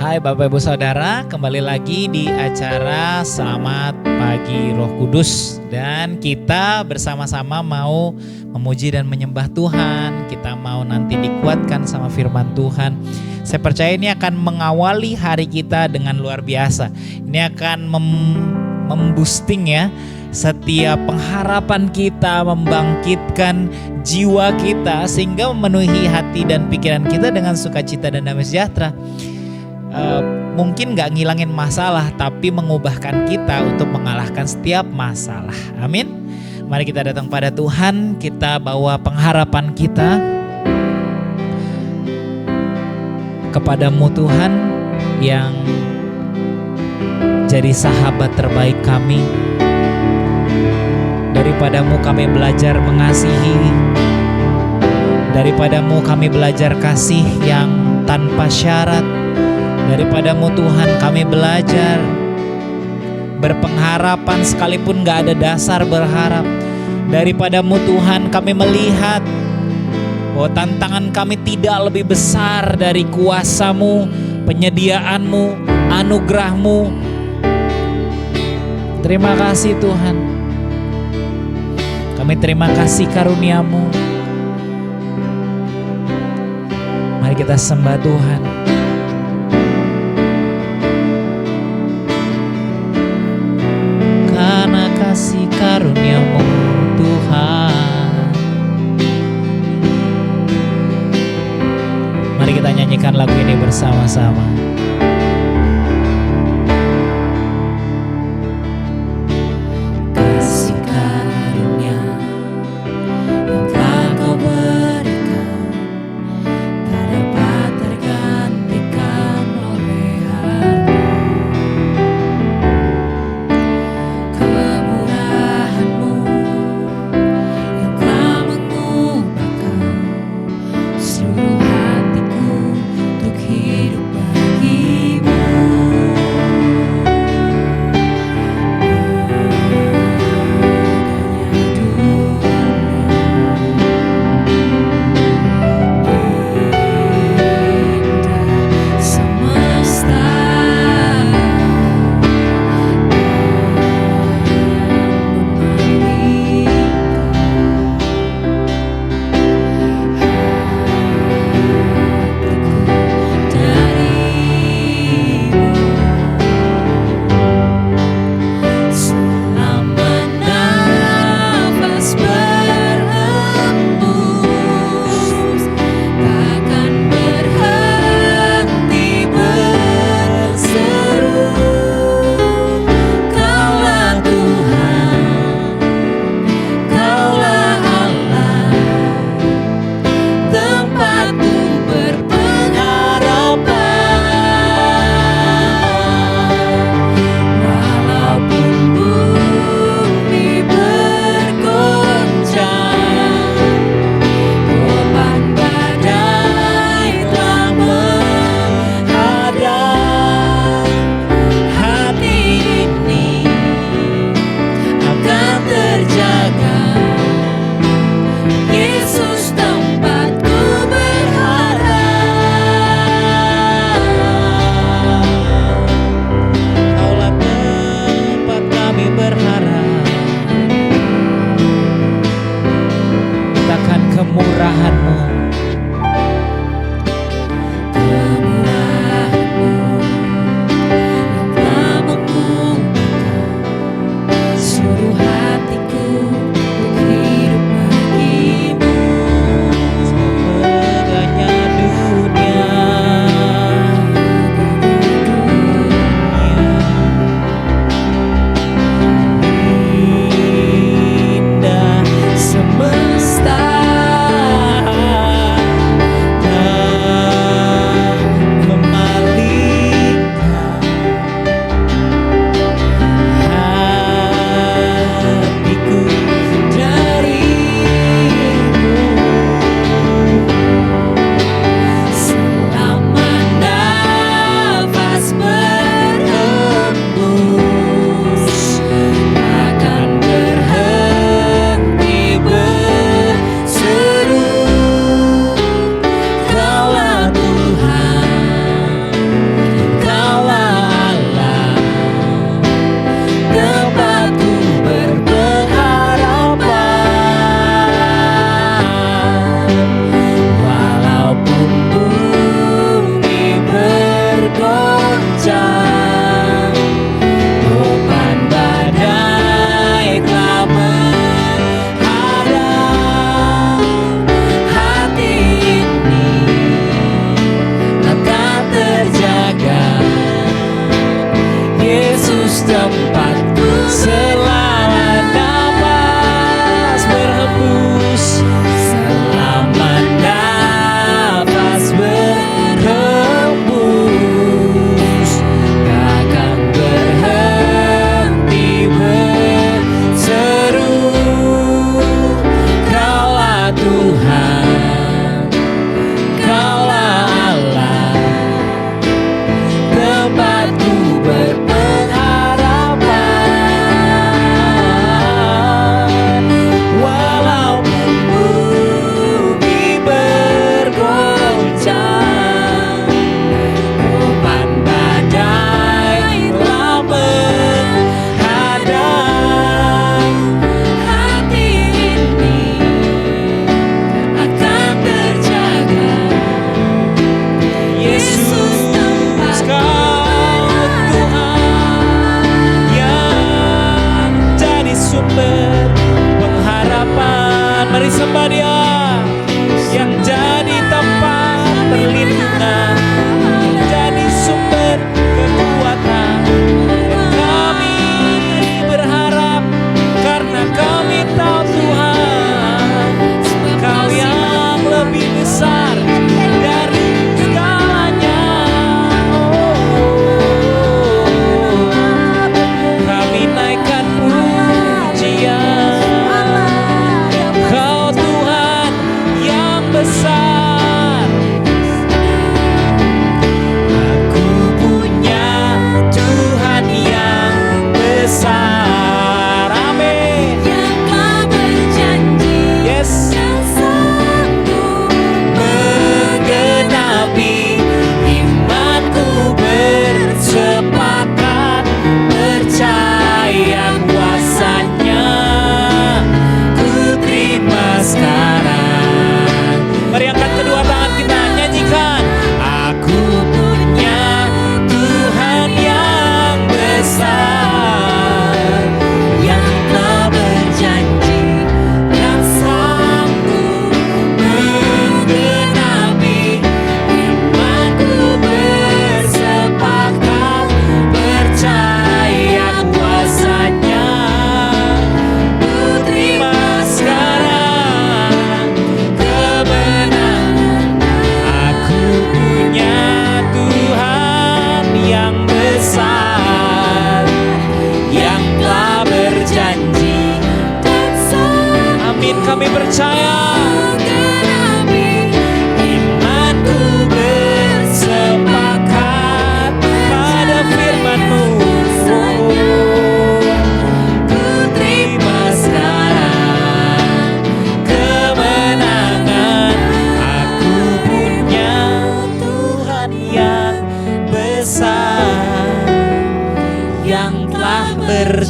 Hai Bapak Ibu Saudara, kembali lagi di acara Selamat Pagi Roh Kudus. Dan kita bersama-sama mau memuji dan menyembah Tuhan. Kita mau nanti dikuatkan sama firman Tuhan. Saya percaya ini akan mengawali hari kita dengan luar biasa. Ini akan memboosting ya setiap pengharapan kita, membangkitkan jiwa kita sehingga memenuhi hati dan pikiran kita dengan sukacita dan damai sejahtera. Mungkin gak ngilangin masalah, tapi mengubahkan kita untuk mengalahkan setiap masalah. Amin. Mari kita datang pada Tuhan, kita bawa pengharapan kita kepadamu Tuhan, yang jadi sahabat terbaik kami. Daripadamu kami belajar mengasihi, daripadamu kami belajar kasih yang tanpa syarat. Daripadamu Tuhan kami belajar berpengharapan sekalipun gak ada dasar berharap. Daripadamu Tuhan kami melihat bahwa tantangan kami tidak lebih besar dari kuasa-Mu, penyediaan-Mu, anugerah-Mu. Terima kasih Tuhan. Kami terima kasih karunia-Mu. Mari kita sembah Tuhan. Kasih karunia-Mu Tuhan. Mari kita nyanyikan lagu ini bersama-sama. Kasih karunia yang telah Kau berikan tak dapat tergantikan oleh harta. Semesta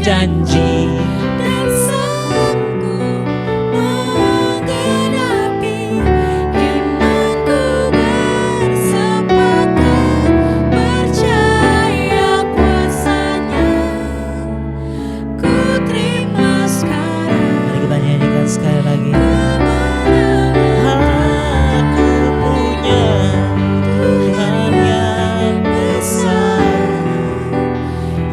berjanji dan sanggup menggenapi. Imanku bersepakat, percaya kuasanya, ku terima sekarang. Mari kita nyanyikan sekali lagi. Aku punya Tuhan yang besar,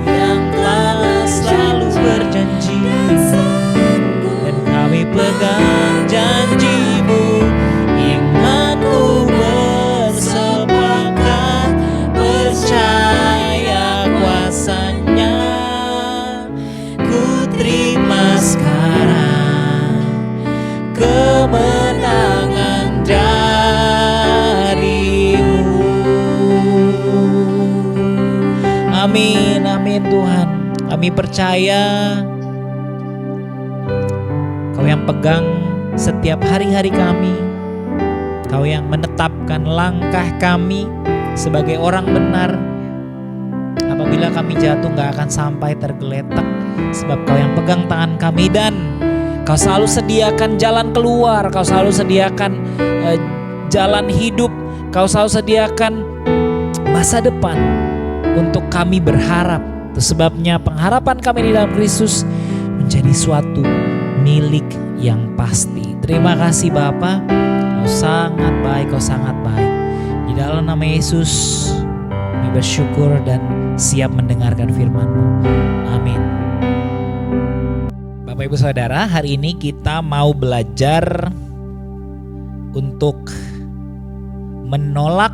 yang telah selalu berjanji, dan kami pegang janji-Mu. Imanku bersepakat, percaya kuasanya, ku terima sekarang kemenangan dari-Mu. Amin, amin Tuhan. Kami percaya Kau yang pegang setiap hari-hari kami. Kau yang menetapkan langkah kami sebagai orang benar. Apabila kami jatuh gak akan sampai tergeletak, sebab Kau yang pegang tangan kami, dan Kau selalu sediakan jalan keluar. Kau selalu sediakan jalan hidup. Kau selalu sediakan masa depan untuk kami berharap. Itu sebabnya pengharapan kami di dalam Kristus menjadi suatu milik yang pasti. Terima kasih Bapa, Kau sangat baik, Kau sangat baik. Di dalam nama Yesus kami bersyukur dan siap mendengarkan firman-Mu. Amin. Bapak Ibu Saudara, hari ini kita mau belajar untuk menolak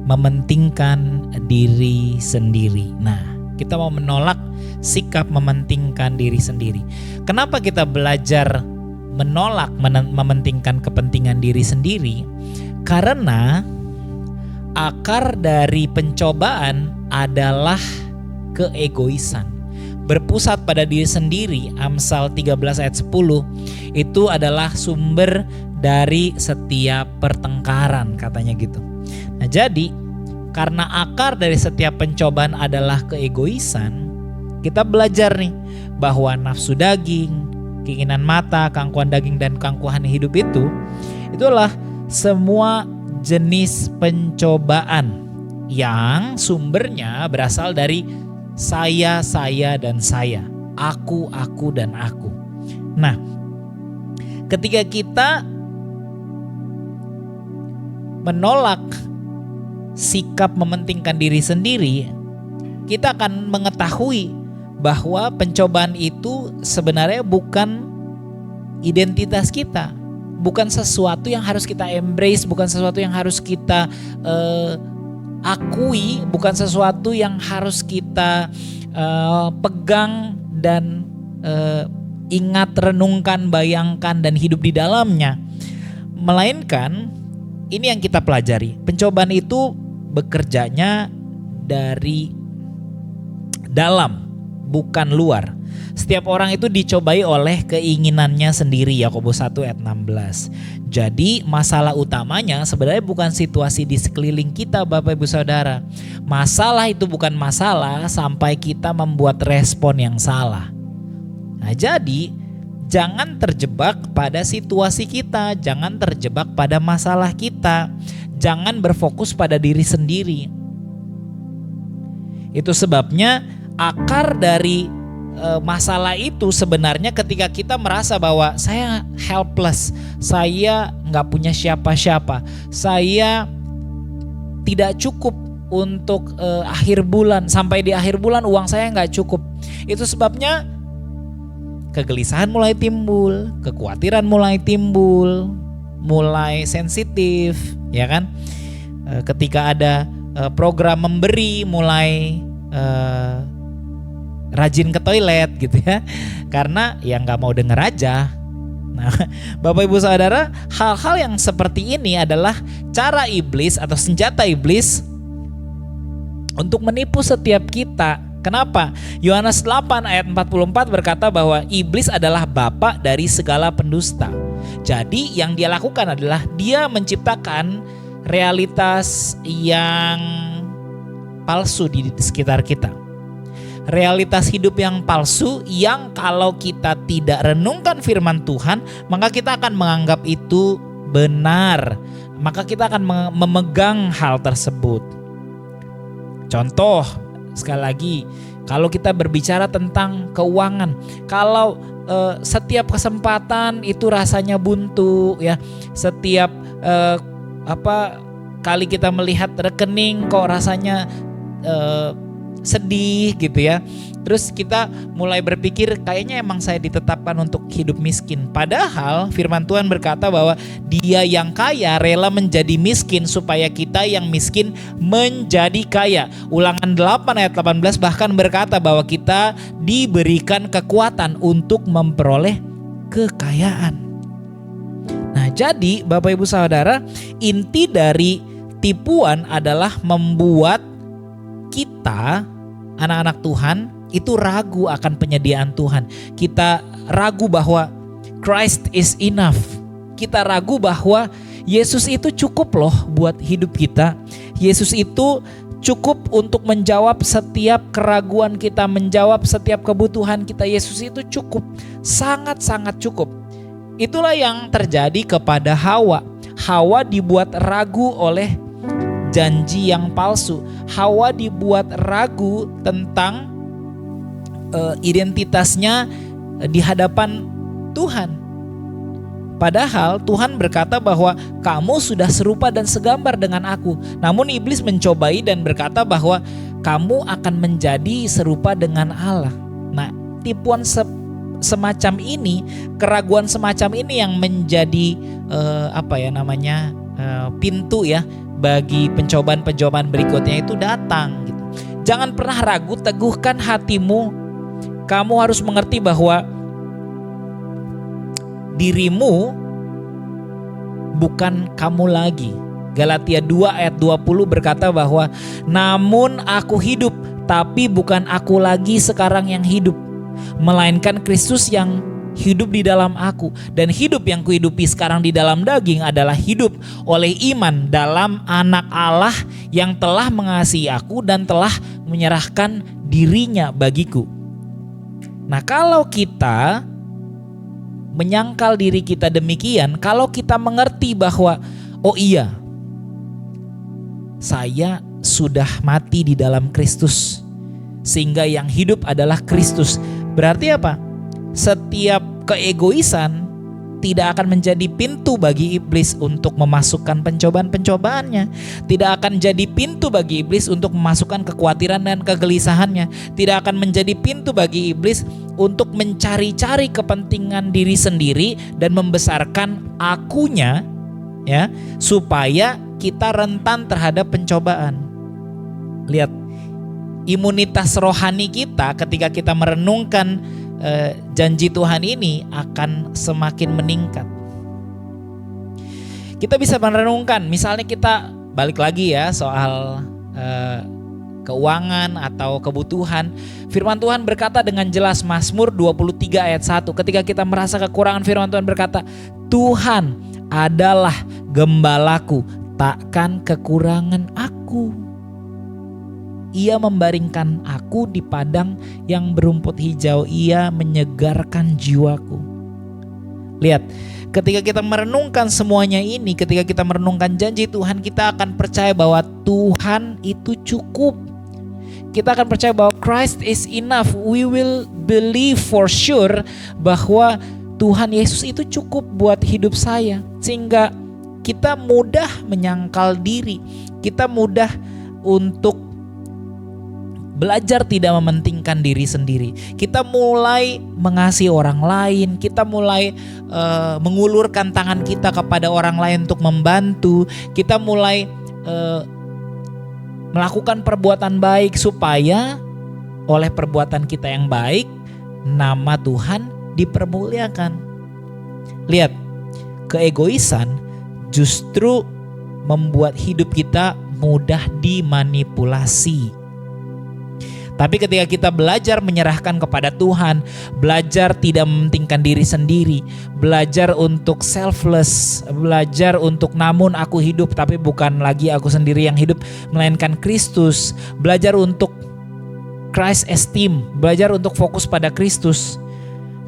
mementingkan diri sendiri. Nah, kita mau menolak sikap mementingkan diri sendiri. Kenapa kita belajar menolak mementingkan kepentingan diri sendiri? Karena akar dari pencobaan adalah keegoisan. Berpusat pada diri sendiri, Amsal 13 ayat 10, itu adalah sumber dari setiap pertengkaran, katanya gitu. Nah, jadi karena akar dari setiap pencobaan adalah keegoisan, kita belajar nih bahwa nafsu daging, keinginan mata, kangkuhan daging dan kangkuhan hidup itulah semua jenis pencobaan yang sumbernya berasal dari saya, dan saya, aku, dan aku. Nah, ketika kita menolak sikap mementingkan diri sendiri, kita akan mengetahui bahwa pencobaan itu sebenarnya bukan identitas kita, bukan sesuatu yang harus kita embrace, bukan sesuatu yang harus kita akui, bukan sesuatu yang harus kita pegang dan ingat, renungkan, bayangkan dan hidup di dalamnya. Melainkan ini yang kita pelajari, pencobaan itu bekerjanya dari dalam, bukan luar. Setiap orang itu dicobai oleh keinginannya sendiri, Yakobus 1 ayat 16. Jadi masalah utamanya sebenarnya bukan situasi di sekeliling kita, Bapak Ibu Saudara. Masalah itu bukan masalah sampai kita membuat respon yang salah. Nah, jadi jangan terjebak pada situasi kita, jangan terjebak pada masalah kita, jangan berfokus pada diri sendiri. Itu sebabnya akar dari masalah itu sebenarnya ketika kita merasa bahwa saya helpless, saya nggak punya siapa-siapa, saya tidak cukup untuk akhir bulan, sampai di akhir bulan uang saya nggak cukup. Itu sebabnya kegelisahan mulai timbul, kekhawatiran mulai timbul, mulai sensitif, ya kan? Ketika ada program memberi, mulai rajin ke toilet gitu ya, karena ya nggak mau denger aja. Nah, Bapak Ibu Saudara, hal-hal yang seperti ini adalah cara iblis atau senjata iblis untuk menipu setiap kita. Kenapa? Yohanes 8 ayat 44 berkata bahwa iblis adalah bapa dari segala pendusta. Jadi yang dia lakukan adalah dia menciptakan realitas yang palsu di sekitar kita. realitas hidup yang palsu yang kalau kita tidak renungkan firman Tuhan, maka kita akan menganggap itu benar. Maka kita akan memegang hal tersebut. Contoh, sekali lagi, kalau kita berbicara tentang keuangan, kalau setiap kesempatan itu rasanya buntu ya, setiap kali kita melihat rekening kok rasanya sedih gitu ya. Terus kita mulai berpikir kayaknya emang saya ditetapkan untuk hidup miskin. Padahal firman Tuhan berkata bahwa Dia yang kaya rela menjadi miskin supaya kita yang miskin menjadi kaya. Ulangan 8 ayat 18 bahkan berkata bahwa kita diberikan kekuatan untuk memperoleh kekayaan. Nah, jadi Bapak Ibu Saudara, inti dari tipuan adalah membuat kita anak-anak Tuhan itu ragu akan penyediaan Tuhan. Kita ragu bahwa Christ is enough. Kita ragu bahwa Yesus itu cukup loh buat hidup kita. Yesus itu cukup untuk menjawab setiap keraguan kita, menjawab setiap kebutuhan kita. Yesus itu cukup, sangat-sangat cukup. Itulah yang terjadi kepada Hawa. Hawa dibuat ragu oleh janji yang palsu. Hawa dibuat ragu tentang identitasnya di hadapan Tuhan. Padahal Tuhan berkata bahwa kamu sudah serupa dan segambar dengan aku. Namun iblis mencobai dan berkata bahwa kamu akan menjadi serupa dengan Allah. Nah, tipuan semacam ini, keraguan semacam ini yang menjadi pintu ya bagi pencobaan-pencobaan berikutnya itu datang gitu. Jangan pernah ragu, teguhkan hatimu. Kamu harus mengerti bahwa dirimu bukan kamu lagi. Galatia 2 ayat 20 berkata bahwa namun aku hidup, tapi bukan aku lagi sekarang yang hidup, melainkan Kristus yang hidup di dalam aku. Dan hidup yang kuhidupi sekarang di dalam daging adalah hidup oleh iman dalam Anak Allah yang telah mengasihi aku dan telah menyerahkan dirinya bagiku. Nah, kalau kita menyangkal diri kita demikian, kalau kita mengerti bahwa oh iya, saya sudah mati di dalam Kristus, sehingga yang hidup adalah Kristus. Berarti apa? Setiap keegoisan tidak akan menjadi pintu bagi iblis untuk memasukkan pencobaan-pencobaannya. Tidak akan jadi pintu bagi iblis untuk memasukkan kekhawatiran dan kegelisahannya. Tidak akan menjadi pintu bagi iblis untuk mencari-cari kepentingan diri sendiri dan membesarkan akunya ya, supaya kita rentan terhadap pencobaan. Lihat, imunitas rohani kita ketika kita merenungkan janji Tuhan ini akan semakin meningkat. Kita bisa merenungkan, misalnya kita balik lagi ya soal keuangan atau kebutuhan. Firman Tuhan berkata dengan jelas, Mazmur 23 ayat 1, ketika kita merasa kekurangan, firman Tuhan berkata, Tuhan adalah gembalaku, takkan kekurangan aku. Ia membaringkan aku di padang yang berumput hijau. Ia menyegarkan jiwaku. Lihat, ketika kita merenungkan semuanya ini, ketika kita merenungkan janji Tuhan, kita akan percaya bahwa Tuhan itu cukup. Kita akan percaya bahwa Christ is enough. We will believe for sure bahwa Tuhan Yesus itu cukup buat hidup saya. Sehingga kita mudah menyangkal diri. Kita mudah untuk belajar tidak mementingkan diri sendiri. Kita mulai mengasihi orang lain. Kita mulai mengulurkan tangan kita kepada orang lain untuk membantu. Kita mulai melakukan perbuatan baik supaya oleh perbuatan kita yang baik nama Tuhan dipermuliakan. Lihat, keegoisan justru membuat hidup kita mudah dimanipulasi. Tapi ketika kita belajar menyerahkan kepada Tuhan, belajar tidak mementingkan diri sendiri, belajar untuk selfless, belajar untuk namun aku hidup tapi bukan lagi aku sendiri yang hidup, melainkan Kristus, belajar untuk Christ esteem, belajar untuk fokus pada Kristus,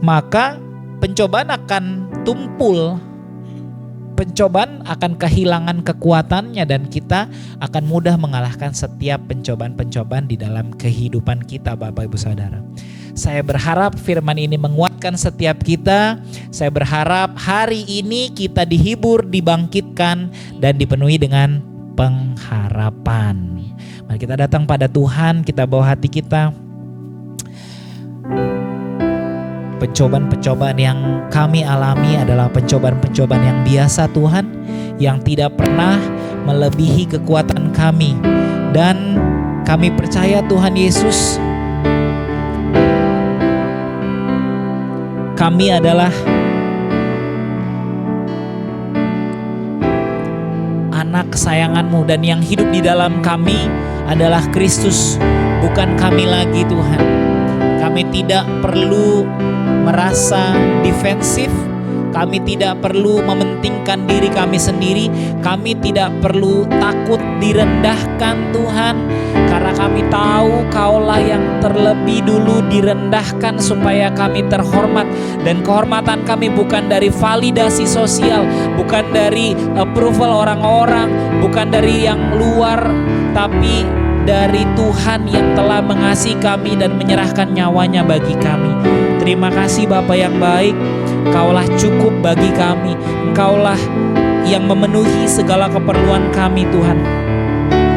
maka pencobaan akan tumpul, pencobaan akan kehilangan kekuatannya dan kita akan mudah mengalahkan setiap pencobaan-pencobaan di dalam kehidupan kita, Bapak Ibu Saudara. Saya berharap firman ini menguatkan setiap kita. Saya berharap hari ini kita dihibur, dibangkitkan, dan dipenuhi dengan pengharapan. Mari kita datang pada Tuhan, kita bawa hati kita. Pencobaan-pencobaan yang kami alami adalah pencobaan-pencobaan yang biasa Tuhan, yang tidak pernah melebihi kekuatan kami. Dan kami percaya Tuhan Yesus, kami adalah anak kesayangan-Mu, dan yang hidup di dalam kami adalah Kristus, bukan kami lagi Tuhan. Kami tidak perlu merasa defensif, kami tidak perlu mementingkan diri kami sendiri, kami tidak perlu takut direndahkan Tuhan, karena kami tahu Kaulah yang terlebih dulu direndahkan supaya kami terhormat. Dan kehormatan kami bukan dari validasi sosial, bukan dari approval orang-orang, bukan dari yang luar, tapi dari Tuhan yang telah mengasihi kami dan menyerahkan nyawanya bagi kami. Terima kasih Bapa yang baik, Kaulah cukup bagi kami, Engkaulah yang memenuhi segala keperluan kami Tuhan.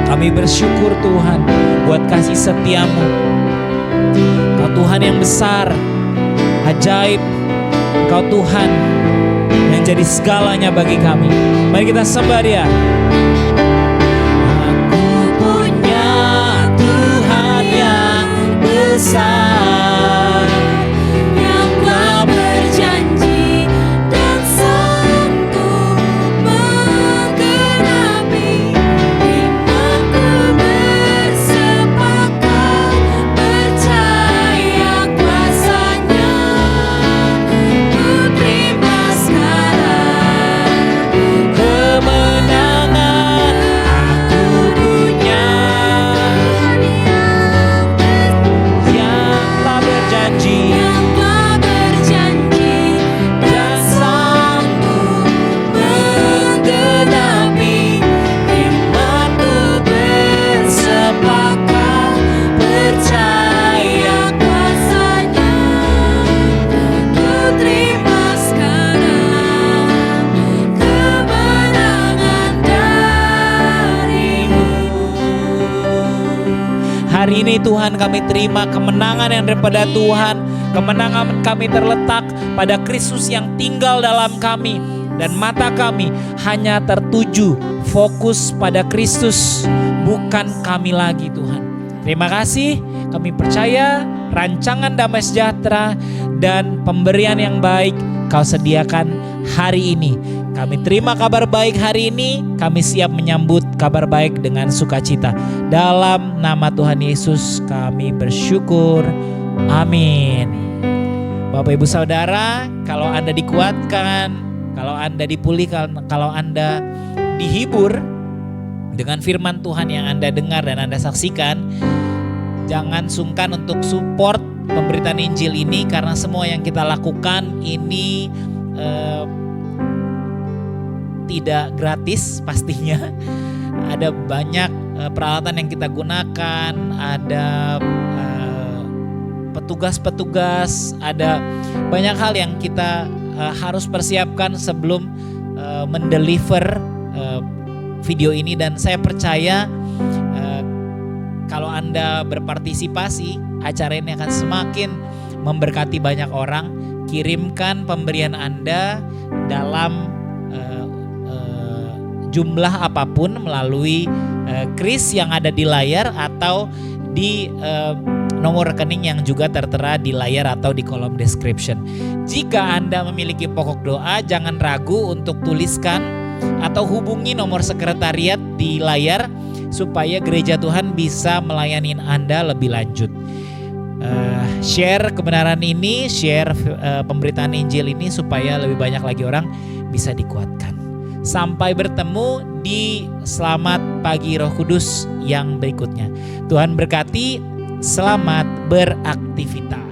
Kami bersyukur Tuhan buat kasih setia-Mu. Kau Tuhan yang besar, ajaib, Engkau Tuhan yang jadi segalanya bagi kami. Mari kita sembah Dia. Besar yang telah berjanji dan sanggup menggenapi. Imanku bersepakat percaya kuasa-Nya. Ku terima sekarang kemenangan aku punya. yang telah berjanji dan sanggup menggenapi. Imanku bersepakat percaya kuasa-Nya. Ku terima sekarang kemenangan dari-Mu. Hari ini Tuhan kami terima kemenangan yang daripada Tuhan. Kemenangan kami terletak pada Kristus yang tinggal dalam kami. Dan mata kami hanya tertuju fokus pada Kristus, bukan kami lagi Tuhan. Terima kasih, kami percaya rancangan damai sejahtera dan pemberian yang baik Kau sediakan hari ini. Kami terima kabar baik hari ini, kami siap menyambut kabar baik dengan sukacita. Dalam nama Tuhan Yesus kami bersyukur. Amin. Bapak Ibu Saudara, kalau Anda dikuatkan, kalau Anda dipulihkan, kalau Anda dihibur dengan firman Tuhan yang Anda dengar dan Anda saksikan, jangan sungkan untuk support pemberitaan Injil ini, karena semua yang kita lakukan ini tidak gratis pastinya. Ada banyak peralatan yang kita gunakan, ada petugas-petugas, ada banyak hal yang kita harus persiapkan sebelum mendeliver video ini. Dan saya percaya kalau Anda berpartisipasi, acara ini akan semakin memberkati banyak orang. Kirimkan pemberian Anda dalam jumlah apapun melalui kris yang ada di layar atau di nomor rekening yang juga tertera di layar atau di kolom description. Jika Anda memiliki pokok doa, jangan ragu untuk tuliskan atau hubungi nomor sekretariat di layar supaya Gereja Tuhan bisa melayani Anda lebih lanjut. Share kebenaran ini, share pemberitaan Injil ini supaya lebih banyak lagi orang bisa dikuatkan. Sampai bertemu di Selamat Pagi Roh Kudus yang berikutnya. Tuhan berkati. Selamat beraktivitas.